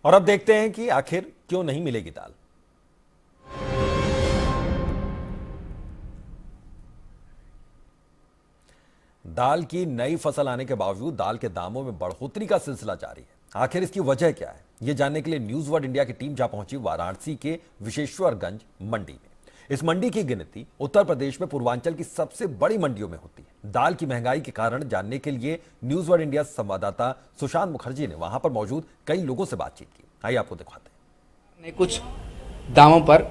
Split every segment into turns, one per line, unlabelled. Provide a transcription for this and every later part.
और अब देखते हैं कि आखिर क्यों नहीं मिलेगी दाल। दाल की नई फसल आने के बावजूद दाल के दामों में बढ़ोतरी का सिलसिला जारी है। आखिर इसकी वजह क्या है, यह जानने के लिए न्यूज वर्ल्ड इंडिया की टीम जा पहुंची वाराणसी के विशेश्वरगंज मंडी में। इस मंडी की गिनती उत्तर प्रदेश में पूर्वांचल की सबसे बड़ी मंडियों में होती है। दाल की महंगाई के कारण जानने के लिए न्यूज वर्ल्ड इंडिया संवाददाता सुशांत मुखर्जी ने वहां पर मौजूद कई लोगों से बातचीत की। आइए आपको दिखाते हैं।
ने कुछ दामों पर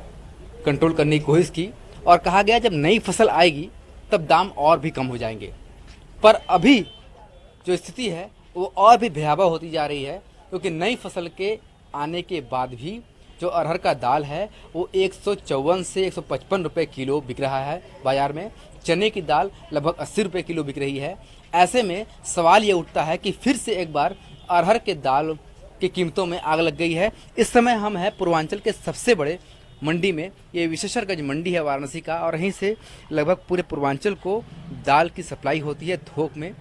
कंट्रोल करने की कोशिश की और कहा गया जब नई फसल आएगी तब दाम और भी कम हो जाएंगे, पर अभी जो स्थिति है वो और भी भयावह होती जा रही है, क्योंकि नई फसल के आने के बाद भी जो अरहर का दाल है वो 154 से 155 रुपये किलो बिक रहा है बाजार में। चने की दाल लगभग 80 रुपये किलो बिक रही है। ऐसे में सवाल ये उठता है कि फिर से एक बार अरहर के दाल की कीमतों में आग लग गई है। इस समय हम हैं पूर्वांचल के सबसे बड़े मंडी में। ये विशेश्वरगंज मंडी है वाराणसी का, और यहीं से लगभग पूरे पूर्वांचल को दाल की सप्लाई होती है थोक में।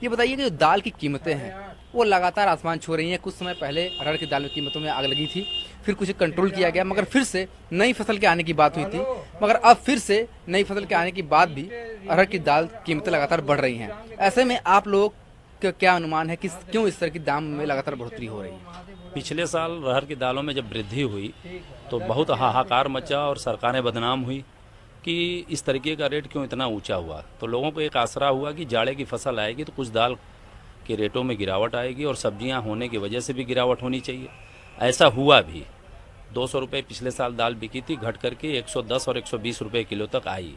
ये बताइए कि जो दाल की कीमतें हैं वो लगातार आसमान छू रही हैं। कुछ समय पहले अरहर की दाल की कीमतों में आग लगी थी, फिर कुछ कंट्रोल किया गया, मगर फिर से नई फसल के आने की बात हुई थी, मगर अब फिर से नई फसल के आने के बाद भी अरहर की दाल कीमतें लगातार बढ़ रही हैं। ऐसे में आप लोग का क्या अनुमान है कि क्यों इस तरह की दाम में लगातार बढ़ोतरी हो रही है?
पिछले साल अरहर की दालों में जब वृद्धि हुई तो बहुत हाहाकार मचा और सरकारें बदनाम हुई कि इस तरीके का रेट क्यों इतना ऊंचा हुआ। तो लोगों को एक आसरा हुआ कि जाड़े की फसल आएगी तो कुछ दाल के रेटों में गिरावट आएगी और सब्जियां होने की वजह से भी गिरावट होनी चाहिए। ऐसा हुआ भी। 200 रुपये पिछले साल दाल बिकी थी, घट करके 110 और 120 रुपये किलो तक आई।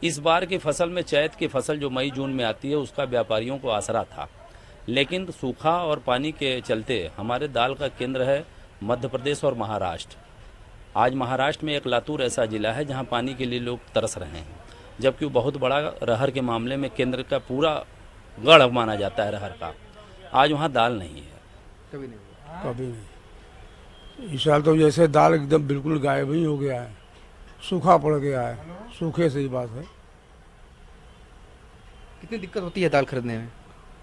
इस बार की फसल में चैत की फसल जो मई जून में आती है उसका व्यापारियों को आसरा था, लेकिन सूखा और पानी के चलते हमारे दाल का केंद्र है मध्य प्रदेश और महाराष्ट्र। आज महाराष्ट्र में एक लातूर ऐसा जिला है जहां पानी के लिए लोग तरस रहे हैं, जबकि वो बहुत बड़ा अरहर के मामले में केंद्र का पूरा गढ़ माना जाता है अरहर का। आज वहां दाल नहीं है।
कभी नहीं।
कभी नहीं। इस साल तो जैसे दाल एकदम बिल्कुल गायब ही हो गया है, सूखा पड़ गया है। सूखे से ही बात है।
कितनी दिक्कत होती है दाल खरीदने में?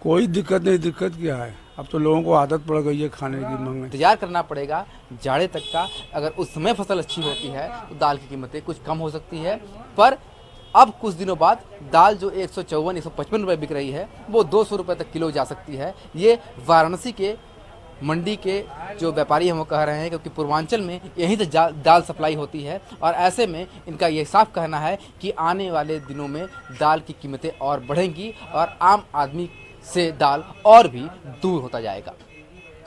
कोई दिक्कत नहीं। दिक्कत क्या है, अब तो लोगों को आदत पड़ गई है खाने की मंगने।
इंतजार करना पड़ेगा जाड़े तक का। अगर उस समय फसल अच्छी होती है तो दाल की कीमतें कुछ कम हो सकती है, पर अब कुछ दिनों बाद दाल जो 154 155 रुपये बिक रही है वो 200 रुपये तक किलो जा सकती है। ये वाराणसी के मंडी के जो व्यापारी हैं वो कह रहे हैं, क्योंकि पूर्वांचल में यहीं से दाल सप्लाई होती है, और ऐसे में इनका ये साफ कहना है कि आने वाले दिनों में दाल की कीमतें और बढ़ेंगी और आम आदमी से दाल और भी दूर होता जाएगा।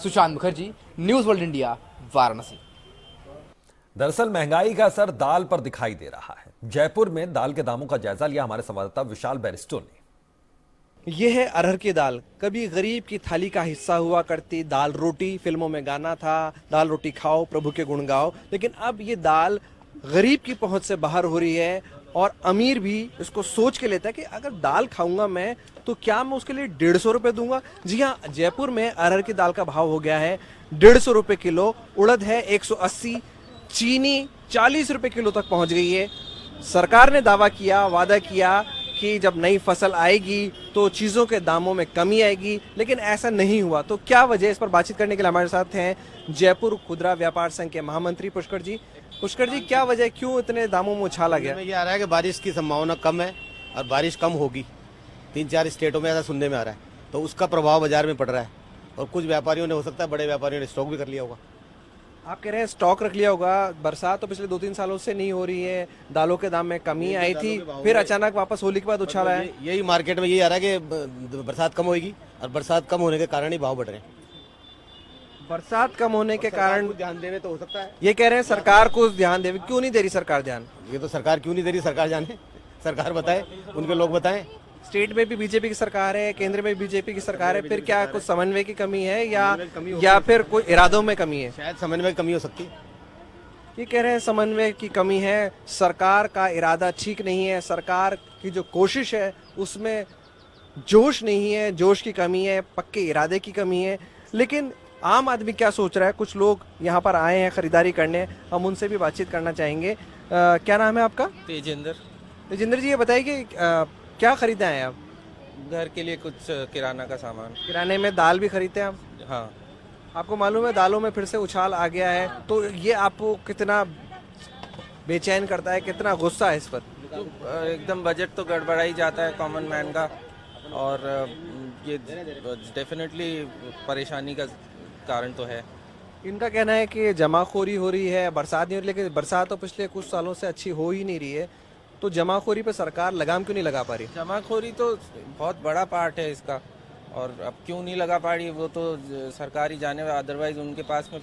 Sushant Mukherjee, news world India, Varanasi.
दरअसल महंगाई का असर दाल पर दिखाई दे रहा है। जयपुर में दाल के दामों का जायजा लिया हमारे संवाददाता विशाल बैरिस्टो ने।
ये है अरहर की दाल। कभी गरीब की थाली का हिस्सा हुआ करती दाल रोटी, फिल्मों में गाना था, दाल रोटी खाओ प्रभु के गुण गाओ, लेकिन अब ये दाल गरीब की पहुंच से बाहर हो रही है, और अमीर भी इसको सोच के लेता है कि अगर दाल खाऊंगा मैं तो क्या मैं उसके लिए 150 रुपये दूंगा। जी हाँ, जयपुर में अरहर की दाल का भाव हो गया है 150 रुपये किलो, उड़द है 180, चीनी 40 रुपये किलो तक पहुंच गई है। सरकार ने वादा किया कि जब नई फसल आएगी तो चीज़ों के दामों में कमी आएगी, लेकिन ऐसा नहीं हुआ। तो क्या वजह, इस पर बातचीत करने के लिए हमारे साथ हैं जयपुर खुदरा व्यापार संघ के महामंत्री पुष्कर जी। पुष्कर जी, क्या वजह, क्यों इतने दामों में उछाल आ गया?
ये आ रहा है कि बारिश की संभावना कम है और बारिश कम होगी। 3-4 स्टेटों में ऐसा सुनने में आ रहा है, तो उसका प्रभाव बाजार में पड़ रहा है, और कुछ व्यापारियों ने, हो सकता है बड़े व्यापारियों ने स्टॉक भी कर लिया होगा।
आप कह रहे हैं स्टॉक रख लिया होगा। बरसात तो पिछले 2-3 सालों से नहीं हो रही है, दालों के दाम में कमी आई थी, फिर अचानक वापस होली के बाद उछाल आया है।
यही मार्केट में यही आ रहा है कि बरसात कम होगी, और बरसात कम होने के कारण ही भाव बढ़ रहे हैं।
बरसात कम होने के कारण
ध्यान देवे तो हो सकता है।
ये कह रहे हैं सरकार को ध्यान देवे। क्यों नहीं दे रही सरकार ध्यान?
ये तो सरकार क्यों नहीं दे रही, सरकार जाने, सरकार बताए, उनके लोग बताएं।
स्टेट में भी बीजेपी की सरकार है, केंद्र में बीजेपी की सरकार है, फिर क्या कुछ समन्वय की कमी है या फिर कोई इरादों में कमी है?
शायद समन्वय की कमी हो सकती है।
ये कह रहे हैं समन्वय की कमी है, सरकार का इरादा ठीक नहीं है, सरकार की जो कोशिश है उसमें जोश नहीं है, जोश की कमी है, पक्के इरादे की कमी है। लेकिन आम आदमी क्या सोच रहा है? कुछ लोग यहाँ पर आए हैं खरीदारी करने, हम उनसे भी बातचीत करना चाहेंगे। क्या नाम है आपका? तेजेंद्र जी, ये बताइए कि क्या खरीदे हैं आप?
घर के लिए कुछ किराना का सामान।
किराने में दाल भी खरीदते हैं आप?
हाँ।
आपको मालूम है दालों में फिर से उछाल आ गया है, तो ये आपको कितना बेचैन करता है, कितना गुस्सा है इस पर?
एकदम बजट तो गड़बड़ा ही जाता है कॉमन मैन का, और ये डेफिनेटली परेशानी का कारण तो है।
इनका कहना है कि जमाखोरी हो रही है, बरसात नहीं हो रही, लेकिन बरसात तो पिछले कुछ सालों से अच्छी हो ही नहीं रही है, तो जमाखोरी पे सरकार लगाम क्यों नहीं लगा पा रही?
जमाखोरी तो बहुत बड़ा पार्ट है इसका, और अब क्यों नहीं लगा पा रही वो तो सरकार ही जाने, अदरवाइज उनके पास में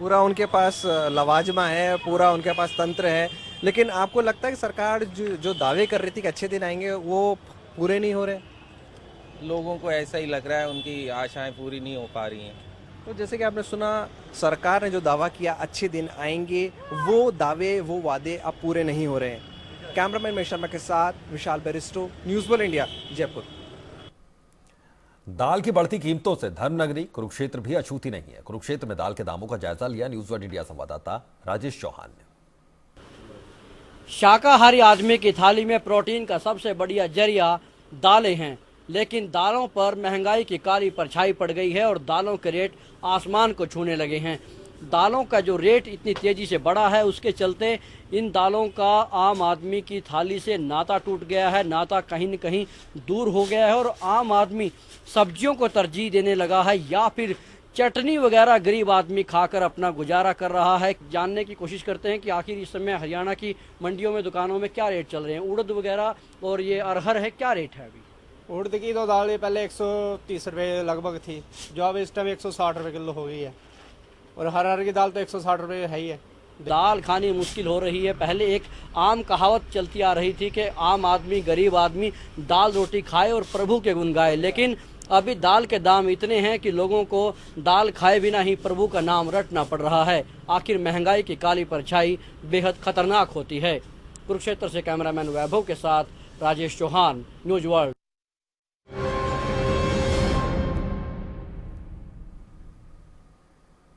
पूरा उनके पास लवाजमा है, पूरा उनके पास तंत्र है। लेकिन आपको लगता है कि सरकार जो दावे कर रही थी कि अच्छे दिन आएंगे वो पूरे नहीं हो रहे?
लोगों को ऐसा ही लग रहा है, उनकी आशाएं पूरी नहीं हो पा रही हैं।
तो जैसे कि आपने सुना, सरकार ने जो दावा किया अच्छे दिन आएंगे, वो दावे वो वादे अब पूरे नहीं हो रहे हैं। कैमरामैन महेश शर्मा के साथ विशाल बेरिस्टो, न्यूज़ वर्ल्ड इंडिया, जयपुर।
दाल की बढ़ती कीमतों से धर्मनगरी कुरुक्षेत्र भी अछूती नहीं है। कुरुक्षेत्र में दाल के दामों का जायजा लिया न्यूज़ वर्ल्ड इंडिया संवाददाता राजेश चौहान ने।
शाकाहारी आदमी की थाली में प्रोटीन का सबसे बढ़िया जरिया दालें हैं, लेकिन दालों पर महंगाई की काली परछाई पड़ गई है और दालों के रेट आसमान को छूने लगे हैं। दालों का जो रेट इतनी तेज़ी से बढ़ा है, उसके चलते इन दालों का आम आदमी की थाली से नाता टूट गया है, नाता कहीं न कहीं दूर हो गया है और आम आदमी सब्जियों को तरजीह देने लगा है या फिर चटनी वगैरह गरीब आदमी खाकर अपना गुजारा कर रहा है। जानने की कोशिश करते हैं कि आखिर इस समय हरियाणा की मंडियों में, दुकानों में क्या रेट चल रहे हैं। उड़द वगैरह और ये अरहर है, क्या रेट है अभी?
उड़द की तो दाल पहले 130 रुपये लगभग थी, जो अब इस टाइम 160 रुपये किलो हो गई है, और हर की दाल तो 160 रुपये है ही है।
दाल खानी मुश्किल हो रही है। पहले एक आम कहावत चलती आ रही थी कि आम आदमी, गरीब आदमी दाल रोटी खाए और प्रभु के गुण गाए, लेकिन अभी दाल के दाम इतने हैं कि लोगों को दाल खाए बिना ही प्रभु का नाम रटना पड़ रहा है। आखिर महंगाई की काली परछाई बेहद खतरनाक होती है। कुरुक्षेत्र से कैमरामैन वैभव के साथ राजेश चौहान, न्यूज़ वर्ल्ड।